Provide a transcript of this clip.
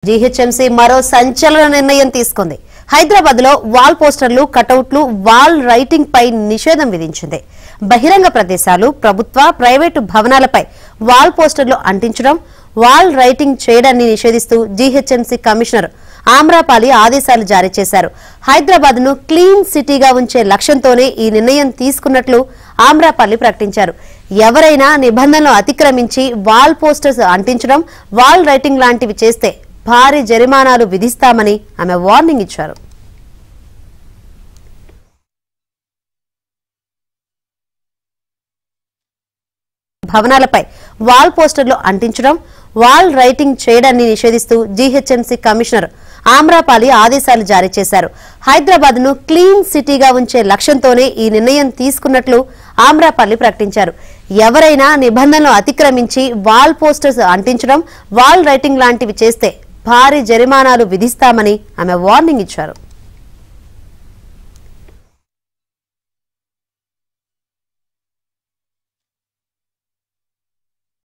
GHMC మరో సంచలన నిర్ణయం తీసుకుంది. హైదరాబాద్ లో వాల్ పోస్టర్లు, కటౌట్లు, వాల్ రైటింగ్ పై నిషేధం విధించింది. బహిరంగ ప్రదేశాలు, ప్రభుత్వ, ప్రైవేటు భవనాలపై వాల్ పోస్టర్లు అంటించడం, వాల్ రైటింగ్ చేయడాన్ని నిషేధిస్తూ జీహెచ్ఎంసీ కమిషనర్ ఆమ్రపాలి ఆదేశాలు జారీ చేశారు. హైదరాబాద్ ను క్లీన్ సిటీగా ఉంచే లక్ష్యంతోనే ఈ నిర్ణయం తీసుకున్నట్లు ఆమ్రపాలి ప్రకటించారు. ఎవరైనా నిబంధనలు అతిక్రమించి వాల్ పోస్టర్స్ అంటించడం, వాల్ రైటింగ్ లాంటివి చేస్తే భారీ జరిమానాలు విధిస్తామని ఆమె వార్నింగ్ ఇచ్చారు. భవనాలపై వాల్ పోస్టర్లు అంటించడం, వాల్ రైటింగ్ చేయడాన్ని నిషేధిస్తూ జీహెచ్ఎంసీ కమిషనర్ ఆమ్రపాలి ఆదేశాలు జారీ చేశారు. హైదరాబాద్ ను క్లీన్ సిటీగా ఉంచే లక్ష్యంతోనే ఈ నిర్ణయం తీసుకున్నట్లు ఆమ్రపాలి ప్రకటించారు. ఎవరైనా నిబంధనలు అతిక్రమించి వాల్ పోస్టర్స్ అంటించడం, వాల్ రైటింగ్ లాంటివి చేస్తే భారీ జరిమానాలు విధిస్తామని ఆమె వార్నింగ్ ఇచ్చారు.